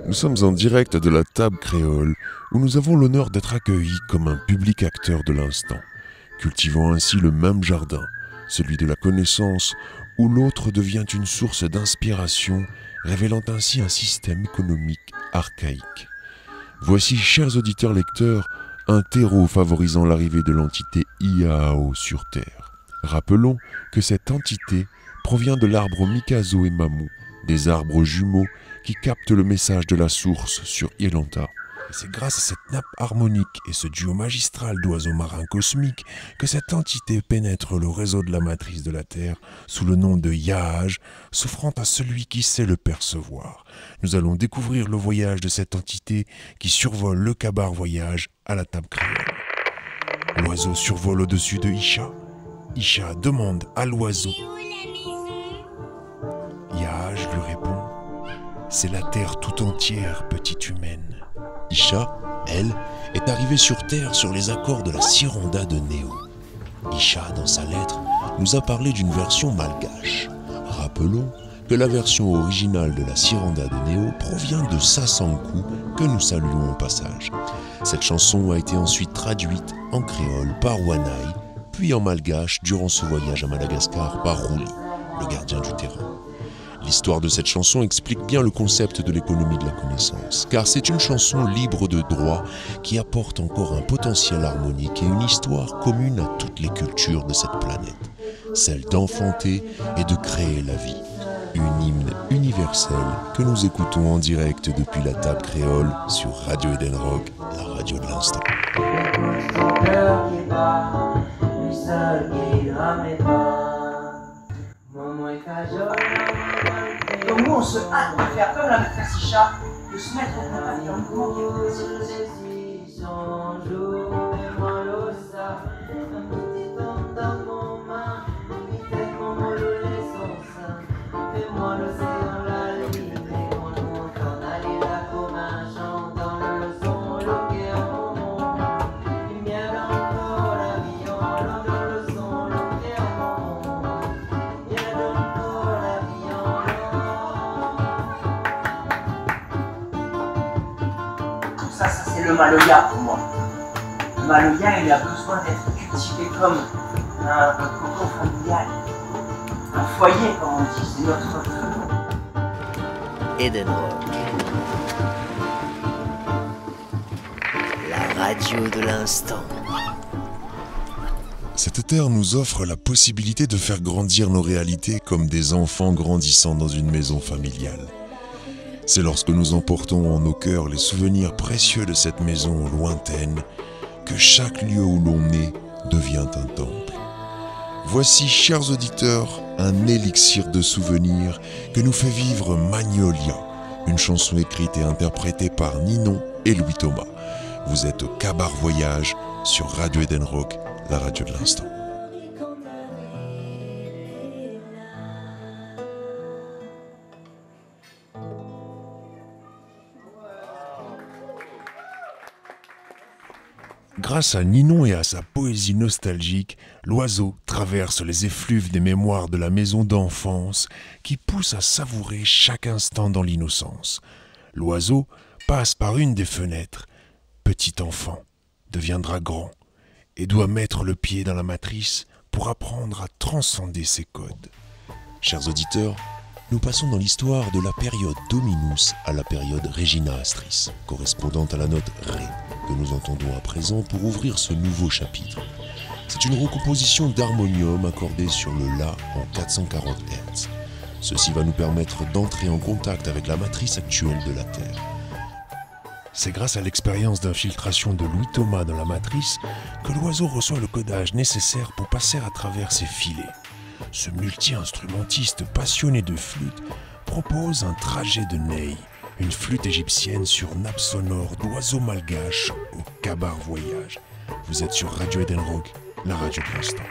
Nous sommes en direct de la table créole où nous avons l'honneur d'être accueillis comme un public acteur de l'instant, cultivant ainsi le même jardin, celui de la connaissance, où l'autre devient une source d'inspiration, révélant ainsi un système économique archaïque. Voici, chers auditeurs lecteurs, un terreau favorisant l'arrivée de l'entité IAO sur Terre. Rappelons que cette entité provient de l'arbre Mikazo et Mamou, des arbres jumeaux qui captent le message de la source sur Irlanda. Et c'est grâce à cette nappe harmonique et ce duo magistral d'oiseaux marins cosmiques que cette entité pénètre le réseau de la matrice de la Terre sous le nom de Yaage, s'offrant à celui qui sait le percevoir. Nous allons découvrir le voyage de cette entité qui survole le Kabar voyage à la table créole. L'oiseau survole au-dessus de Isha. Isha demande à l'oiseau. Yaage lui répond. C'est la terre tout entière, petite humaine. Isha, elle, est arrivée sur Terre sur les accords de la Siranda de Néo. Isha, dans sa lettre, nous a parlé d'une version malgache. Rappelons que la version originale de la Siranda de Néo provient de Sasankou, que nous saluons au passage. Cette chanson a été ensuite traduite en créole par Wanaï, puis en malgache durant ce voyage à Madagascar par Rouli, le gardien du terrain. L'histoire de cette chanson explique bien le concept de l'économie de la connaissance, car c'est une chanson libre de droit qui apporte encore un potentiel harmonique et une histoire commune à toutes les cultures de cette planète, celle d'enfanter et de créer la vie. Une hymne universelle que nous écoutons en direct depuis la table créole sur Radio Eden Rock, la radio de l'instant. Donc nous on se hâte de faire comme la maîtresse Isha, de se mettre en contact avec un mouvement qui est possible. Ça c'est le maloya pour moi. Le maloya, il a besoin d'être cultivé comme un coco familial, un foyer, comme on dit, c'est notre feu. Eden Rock, la radio de l'instant. Cette terre nous offre la possibilité de faire grandir nos réalités comme des enfants grandissant dans une maison familiale. C'est lorsque nous emportons en nos cœurs les souvenirs précieux de cette maison lointaine que chaque lieu où l'on est devient un temple. Voici, chers auditeurs, un élixir de souvenirs que nous fait vivre Magnolia, une chanson écrite et interprétée par Ninon et Louis Thomas. Vous êtes au Kabar Voyage sur Radio Eden Rock, la radio de l'instant. Grâce à Ninon et à sa poésie nostalgique, l'oiseau traverse les effluves des mémoires de la maison d'enfance qui pousse à savourer chaque instant dans l'innocence. L'oiseau passe par une des fenêtres. Petit enfant deviendra grand et doit mettre le pied dans la matrice pour apprendre à transcender ses codes. Chers auditeurs, nous passons dans l'histoire de la période Dominus à la période Regina Astris, correspondant à la note Ré, que nous entendons à présent pour ouvrir ce nouveau chapitre. C'est une recomposition d'harmonium accordée sur le La en 440 Hz. Ceci va nous permettre d'entrer en contact avec la matrice actuelle de la Terre. C'est grâce à l'expérience d'infiltration de Louis Thomas dans la matrice que l'oiseau reçoit le codage nécessaire pour passer à travers ses filets. Ce multi-instrumentiste passionné de flûte propose un trajet de ney, une flûte égyptienne sur nappe sonore d'oiseaux malgaches au Kabar Voyage. Vous êtes sur Radio Eden Rock, la radio de l'instant.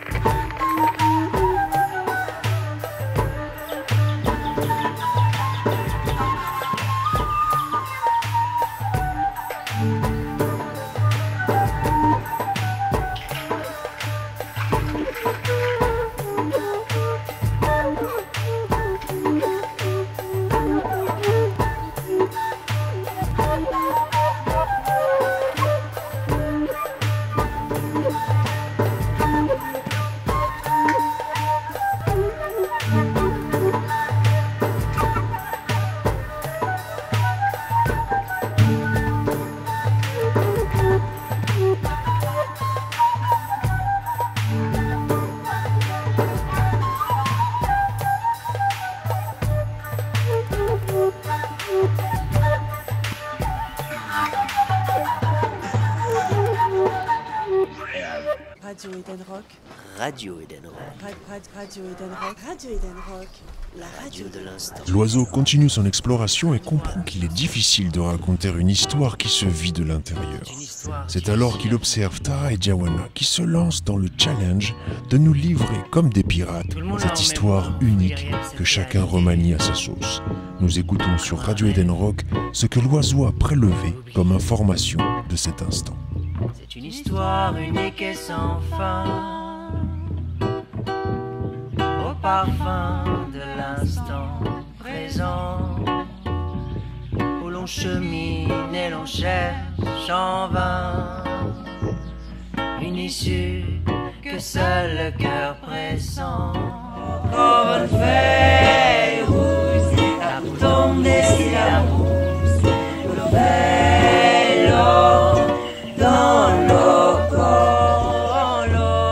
Radio Eden Rock. Radio Eden Rock. Radio Eden Rock. Radio Eden Rock. La radio de l'instant. L'oiseau continue son exploration et comprend qu'il est difficile de raconter une histoire qui se vit de l'intérieur. C'est alors qu'il observe Tara et Jawana qui se lancent dans le challenge de nous livrer comme des pirates cette histoire unique que chacun remanie à sa sauce. Nous écoutons sur Radio Eden Rock ce que l'oiseau a prélevé comme information de cet instant. C'est une histoire unique et sans fin, au parfum de l'instant présent, où l'on chemine et l'on cherche en vain une issue que seul le cœur pressent. Comme une feuille rouge, la tombe des amours, le vélo dans l'eau, dans l'eau.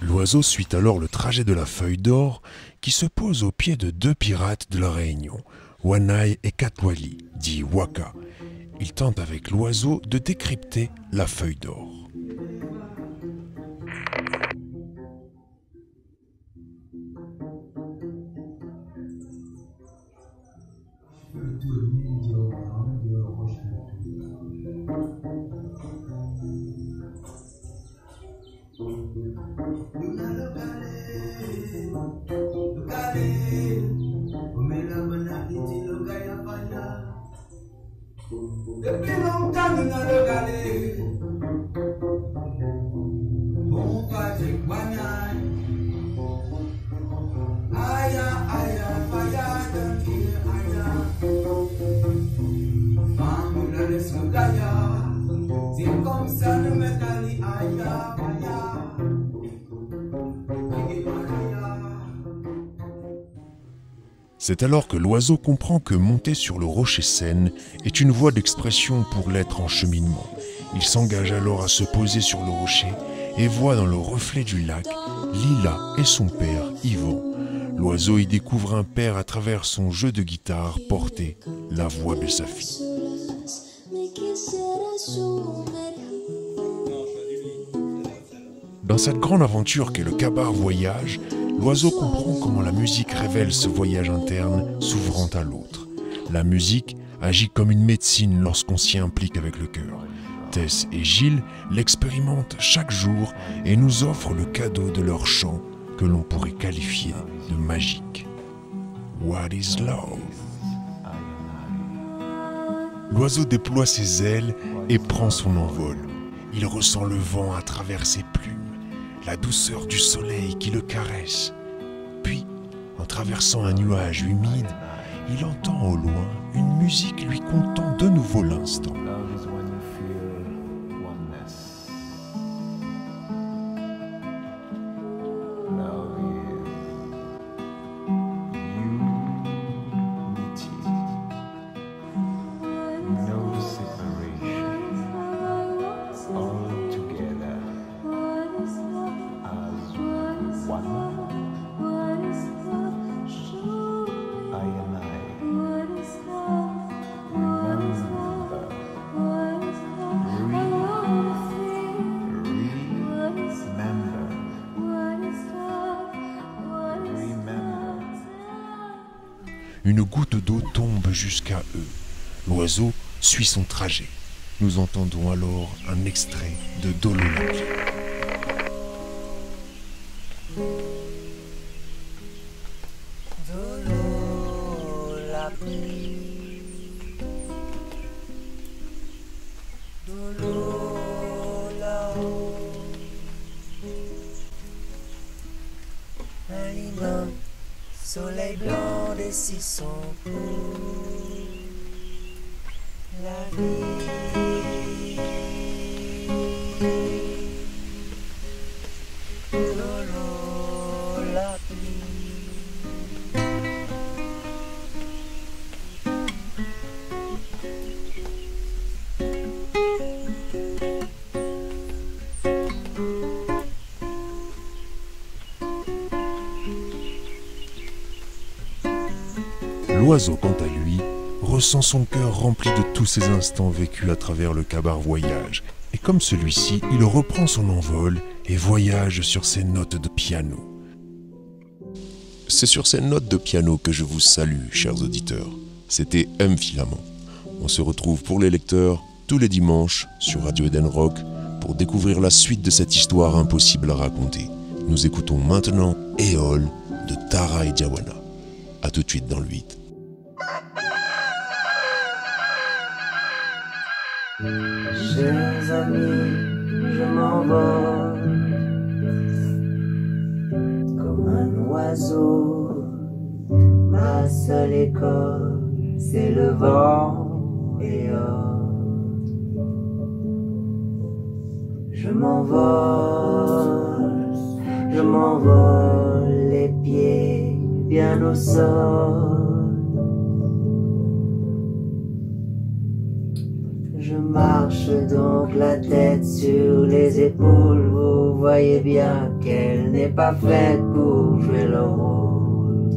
L'oiseau suit alors le trajet de la feuille d'or qui se pose au pied de deux pirates de la Réunion, Wanaï et Katwali, dit Waka. Il tente avec l'oiseau de décrypter la feuille d'or. Depuis longtemps, nous n'avons regardé. Bon, Patrick Wanaï. Aya, aya, faya, danti, aya. Femme, nous la laissons gaillard. C'est comme ça, nous mettons ali, aya, faya. C'est alors que l'oiseau comprend que monter sur le rocher Seine est une voie d'expression pour l'être en cheminement. Il s'engage alors à se poser sur le rocher et voit dans le reflet du lac Lila et son père Yvan. L'oiseau y découvre un père à travers son jeu de guitare porté la voix de sa fille. Dans cette grande aventure qu'est le Kabar Voyage, l'oiseau comprend comment la musique révèle ce voyage interne s'ouvrant à l'autre. La musique agit comme une médecine lorsqu'on s'y implique avec le cœur. Tess et Gilles l'expérimentent chaque jour et nous offrent le cadeau de leur chant que l'on pourrait qualifier de magique. What is love? L'oiseau déploie ses ailes et prend son envol. Il ressent le vent à travers ses plumes, la douceur du soleil qui le caresse. Puis, en traversant un nuage humide, il entend au loin une musique lui contant de nouveau l'instant. Une goutte d'eau tombe jusqu'à eux. L'oiseau suit son trajet. Nous entendons alors un extrait de Dolo la pluie. Dolo la pluie, Dolo là-haut, un immense soleil blanc dessine son cou. La vie, Dolo la pluie. L'oiseau, quant à lui, ressent son cœur rempli de tous ces instants vécus à travers le Kabar Voyage. Et comme celui-ci, il reprend son envol et voyage sur ses notes de piano. C'est sur ces notes de piano que je vous salue, chers auditeurs. C'était M Filament. On se retrouve pour les lecteurs tous les dimanches sur Radio Eden Rock pour découvrir la suite de cette histoire impossible à raconter. Nous écoutons maintenant Éole de Tara et Diawana. A tout de suite dans le 8. Chers amis, je m'envole comme un oiseau. Ma seule école, c'est le vent et je m'envole, les pieds bien au sol. Je marche donc la tête sur les épaules. Vous voyez bien qu'elle n'est pas faite pour jouer le rôle.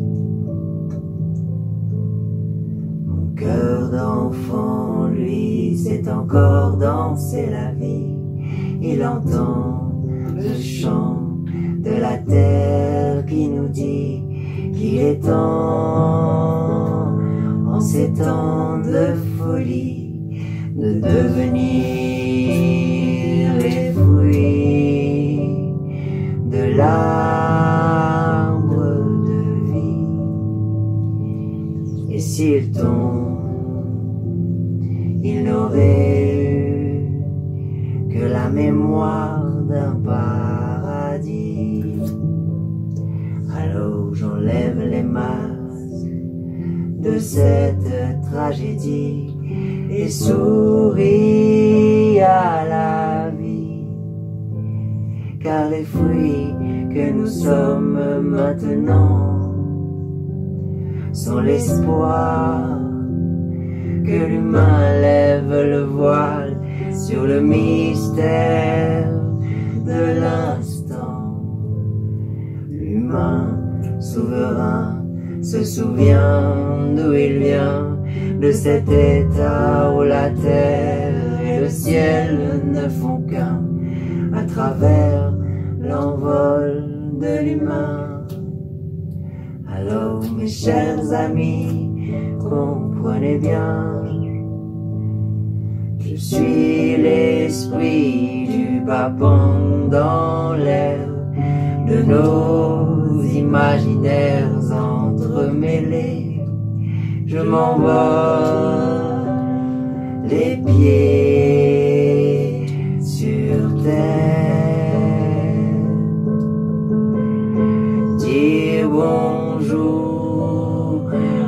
Mon cœur d'enfant, lui, sait encore danser la vie. Il entend le chant de la terre qui nous dit qu'il est temps, en ces temps de folie, de devenir les fruits de l'arbre de vie. Et s'il tombe, il n'aurait eu que la mémoire d'un paradis. Alors j'enlève les masques de cette tragédie et souris à la vie, car les fruits que nous sommes maintenant sont l'espoir que l'humain lève le voile sur le mystère de l'instant. L'humain souverain se souvient d'où il vient, de cet état où la terre et le ciel ne font qu'un, à travers l'envol de l'humain. Alors mes chers amis, comprenez bien, je suis l'esprit du Bapang dans l'air, de nos imaginaires entremêlés. Je m'envole, les pieds sur terre, dire bonjour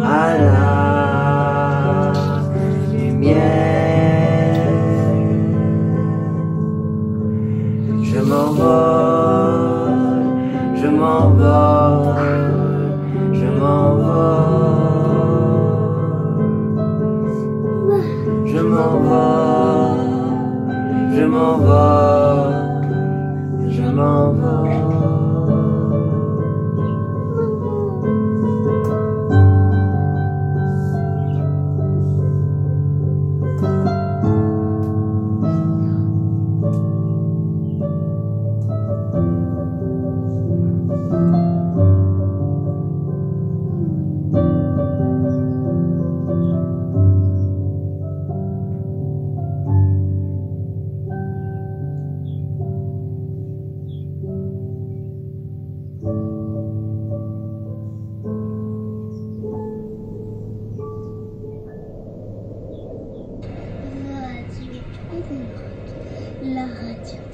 à la lumière. Je m'envole, je m'envole, je m'envole. Je m'envole, je m'envole, je m'envole. La radio.